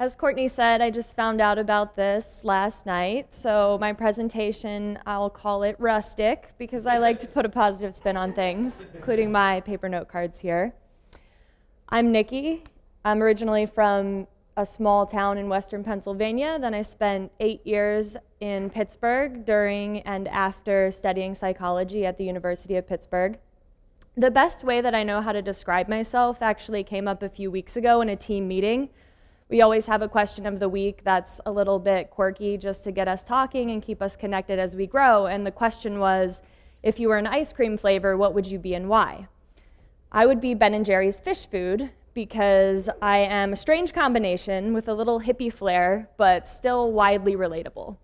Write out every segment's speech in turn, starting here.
As Courtney said, I just found out about this last night, so my presentation, I'll call it rustic, because I like to put a positive spin on things, including my paper note cards here. I'm Nykki. I'm originally from a small town in western Pennsylvania. Then I spent 8 years in Pittsburgh during and after studying psychology at the University of Pittsburgh. The best way that I know how to describe myself actually came up a few weeks ago in a team meeting. We always have a question of the week that's a little bit quirky just to get us talking and keep us connected as we grow. And the question was, if you were an ice cream flavor, what would you be and why? I would be Ben & Jerry's fish food because I am a strange combination with a little hippie flair, but still widely relatable.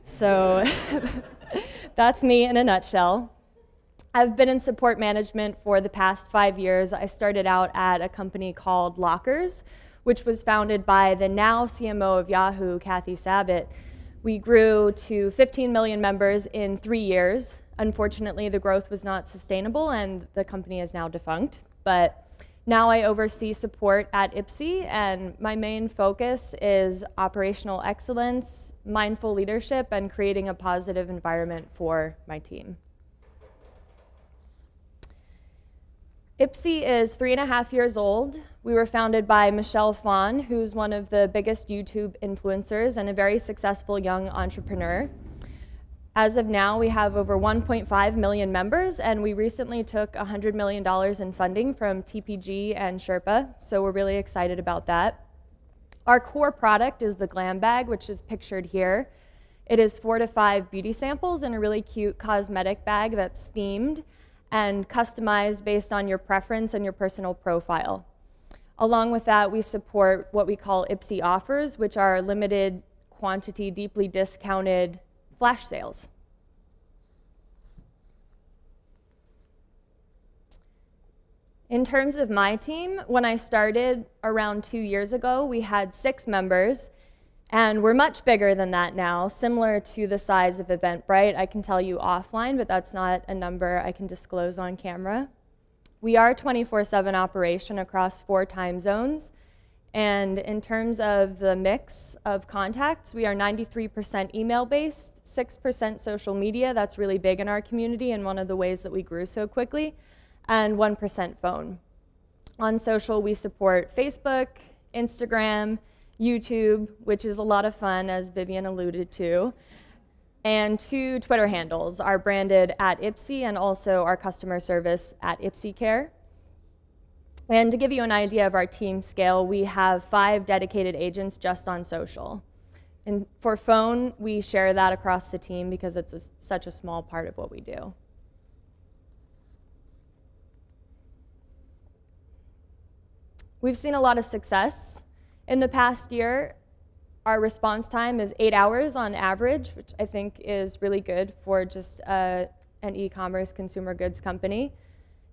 So that's me in a nutshell. I've been in support management for the past 5 years. I started out at a company called Lockers, which was founded by the now CMO of Yahoo, Kathy Savitt. We grew to 15 million members in 3 years. Unfortunately, the growth was not sustainable and the company is now defunct. But now I oversee support at Ipsy, and my main focus is operational excellence, mindful leadership, and creating a positive environment for my team. Ipsy is 3.5 years old. We were founded by Michelle Phan, who's one of the biggest YouTube influencers and a very successful young entrepreneur. As of now, we have over 1.5 million members, and we recently took $100 million in funding from TPG and Sherpa, so we're really excited about that. Our core product is the Glam Bag, which is pictured here. It is 4 to 5 beauty samples in a really cute cosmetic bag that's themed and customized based on your preference and your personal profile. Along with that, we support what we call Ipsy offers, which are limited quantity, deeply discounted flash sales. In terms of my team, when I started around 2 years ago, we had 6 members, and we're much bigger than that now, similar to the size of Eventbrite. I can tell you offline, but that's not a number I can disclose on camera. We are 24/7 operation across 4 time zones. And in terms of the mix of contacts, we are 93% email-based, 6% social media. That's really big in our community and one of the ways that we grew so quickly, and 1% phone. On social, we support Facebook, Instagram, YouTube, which is a lot of fun, as Vivian alluded to, and 2 Twitter handles are branded at Ipsy and also our customer service at Ipsy Care. And to give you an idea of our team scale, we have 5 dedicated agents just on social. And for phone, we share that across the team because it's such a small part of what we do. We've seen a lot of success. In the past year, our response time is 8 hours on average, which I think is really good for just an e-commerce consumer goods company.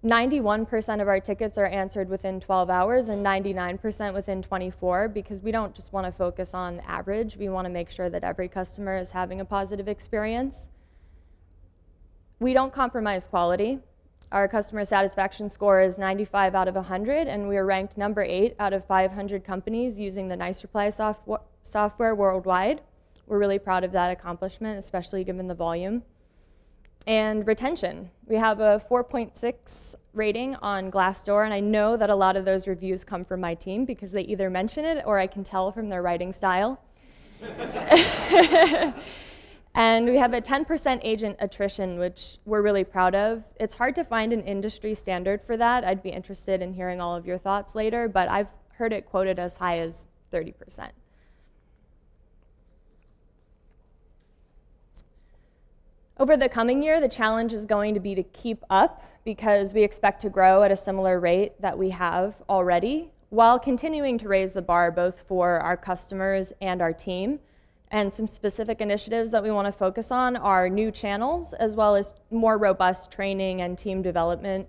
91% of our tickets are answered within 12 hours and 99% within 24, because we don't just want to focus on average. We want to make sure that every customer is having a positive experience. We don't compromise quality. Our customer satisfaction score is 95 out of 100, and we are ranked number 8 out of 500 companies using the Nice Reply software worldwide. We're really proud of that accomplishment, especially given the volume. And retention. We have a 4.6 rating on Glassdoor, and I know that a lot of those reviews come from my team because they either mention it or I can tell from their writing style. And we have a 10% agent attrition, which we're really proud of. It's hard to find an industry standard for that. I'd be interested in hearing all of your thoughts later, but I've heard it quoted as high as 30%. Over the coming year, the challenge is going to be to keep up because we expect to grow at a similar rate that we have already, while continuing to raise the bar both for our customers and our team. And some specific initiatives that we want to focus on are new channels, as well as more robust training and team development.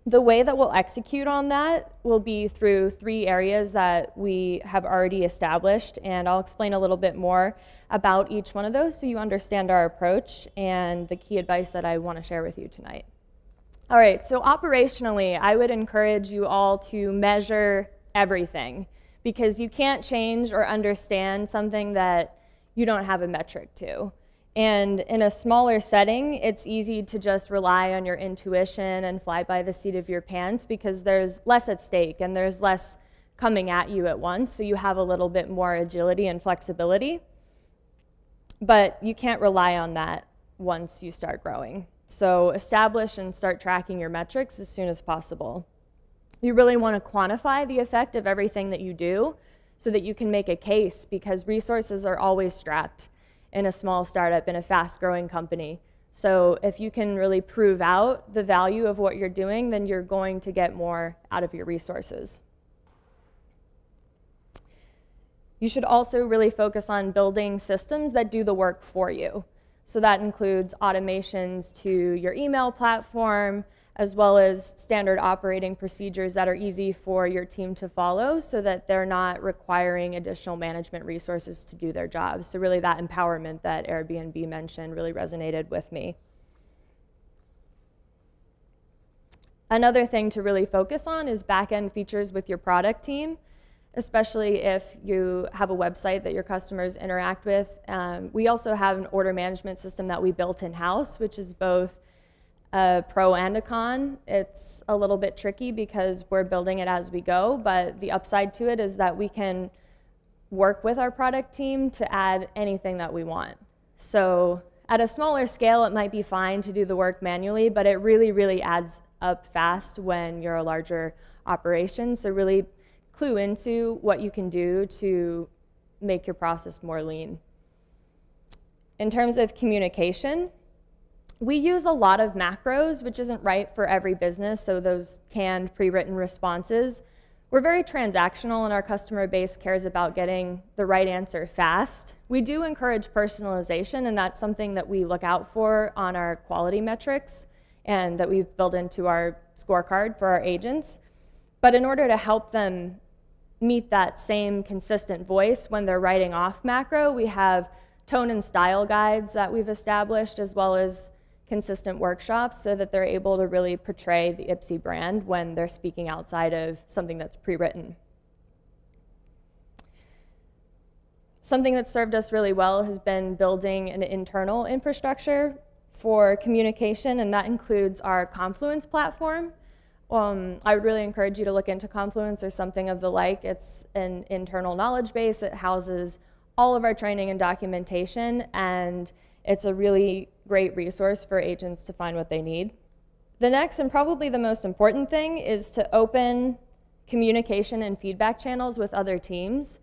The way that we'll execute on that will be through 3 areas that we have already established, and I'll explain a little bit more about each one of those so you understand our approach and the key advice that I want to share with you tonight. All right, so operationally, I would encourage you all to measure everything, because you can't change or understand something that you don't have a metric to. And in a smaller setting, it's easy to just rely on your intuition and fly by the seat of your pants because there's less at stake and there's less coming at you at once, so you have a little bit more agility and flexibility. But you can't rely on that once you start growing. So establish and start tracking your metrics as soon as possible. You really want to quantify the effect of everything that you do so that you can make a case, because resources are always strapped in a small startup, in a fast-growing company. So if you can really prove out the value of what you're doing, then you're going to get more out of your resources. You should also really focus on building systems that do the work for you. So that includes automations to your email platform, as well as standard operating procedures that are easy for your team to follow so that they're not requiring additional management resources to do their jobs. So really that empowerment that Airbnb mentioned really resonated with me. Another thing to really focus on is back-end features with your product team, especially if you have a website that your customers interact with. We also have an order management system that we built in-house, which is both a pro and a con. It's a little bit tricky because we're building it as we go, but the upside to it is that we can work with our product team to add anything that we want. So at a smaller scale, it might be fine to do the work manually, but it really, really adds up fast when you're a larger operation. So really clue into what you can do to make your process more lean. In terms of communication, we use a lot of macros, which isn't right for every business, so those canned, pre-written responses. We're very transactional, and our customer base cares about getting the right answer fast. We do encourage personalization, and that's something that we look out for on our quality metrics and that we've built into our scorecard for our agents. But in order to help them meet that same consistent voice when they're writing off macro, we have tone and style guides that we've established, as well as consistent workshops so that they're able to really portray the Ipsy brand when they're speaking outside of something that's pre-written. Something that's served us really well has been building an internal infrastructure for communication, and that includes our Confluence platform. I would really encourage you to look into Confluence or something of the like. It's an internal knowledge base. It houses all of our training and documentation, and it's a really great resource for agents to find what they need. The next, and probably the most important thing, is to open communication and feedback channels with other teams,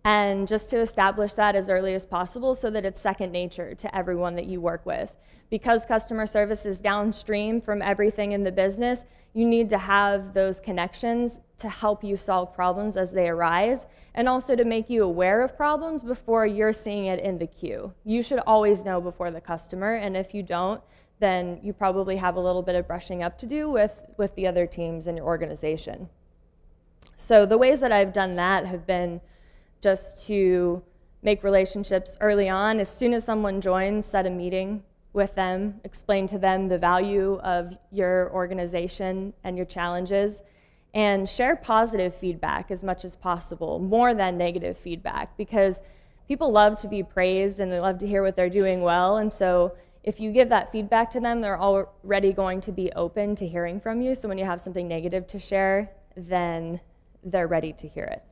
and just to establish that as early as possible so that it's second nature to everyone that you work with. Because customer service is downstream from everything in the business, you need to have those connections to help you solve problems as they arise, and also to make you aware of problems before you're seeing it in the queue. You should always know before the customer, and if you don't, then you probably have a little bit of brushing up to do with the other teams in your organization. So the ways that I've done that have been just to make relationships early on. As soon as someone joins, set a meeting with them, explain to them the value of your organization and your challenges, and share positive feedback as much as possible, more than negative feedback, because people love to be praised and they love to hear what they're doing well. And so if you give that feedback to them, they're already going to be open to hearing from you. So when you have something negative to share, then they're ready to hear it.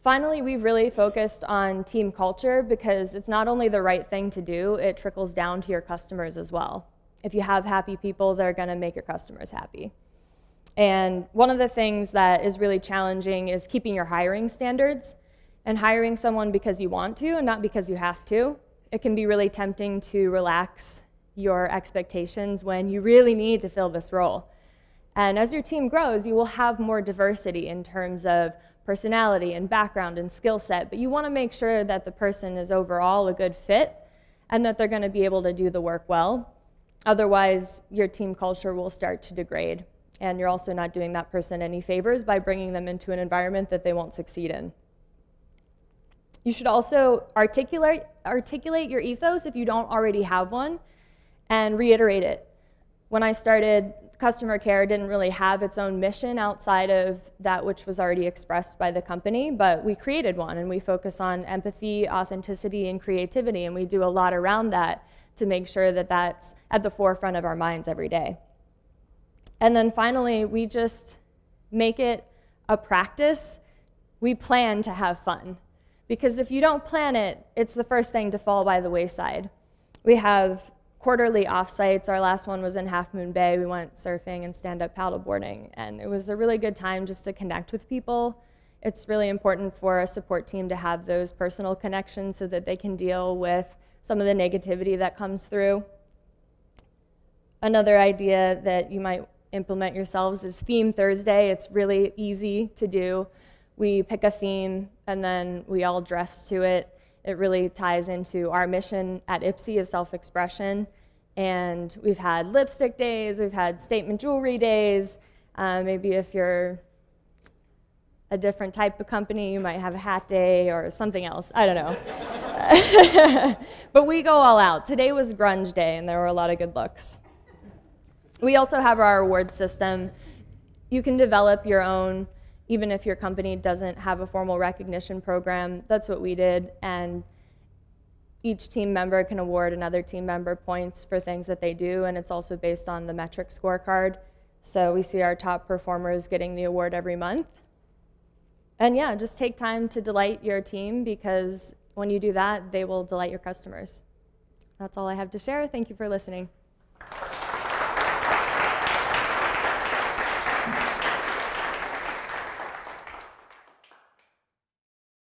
Finally, we've really focused on team culture because it's not only the right thing to do, it trickles down to your customers as well. If you have happy people, they're going to make your customers happy. And one of the things that is really challenging is keeping your hiring standards and hiring someone because you want to and not because you have to. It can be really tempting to relax your expectations when you really need to fill this role. And as your team grows, you will have more diversity in terms of personality and background and skill set, but you want to make sure that the person is overall a good fit and that they're going to be able to do the work well. Otherwise, your team culture will start to degrade, and you're also not doing that person any favors by bringing them into an environment that they won't succeed in. You should also articulate your ethos if you don't already have one, and reiterate it. When I started, customer care didn't really have its own mission outside of that which was already expressed by the company, but we created one, and we focus on empathy, authenticity, and creativity, and we do a lot around that to make sure that that's at the forefront of our minds every day. And then finally, we just make it a practice. We plan to have fun, because if you don't plan it, it's the first thing to fall by the wayside. We have quarterly offsites. Our last one was in Half Moon Bay. We went surfing and stand-up paddleboarding, and it was a really good time just to connect with people. It's really important for a support team to have those personal connections so that they can deal with some of the negativity that comes through. Another idea that you might implement yourselves is Theme Thursday. It's really easy to do. We pick a theme, and then we all dress to it. It really ties into our mission at Ipsy of self-expression. And we've had lipstick days, we've had statement jewelry days. Maybe if you're a different type of company, you might have a hat day or something else. I don't know. But we go all out. Today was grunge day, and there were a lot of good looks. We also have our award system. You can develop your own, even if your company doesn't have a formal recognition program. That's what we did, and each team member can award another team member points for things that they do, and it's also based on the metric scorecard. So we see our top performers getting the award every month. And yeah, just take time to delight your team, because when you do that, they will delight your customers. That's all I have to share. Thank you for listening.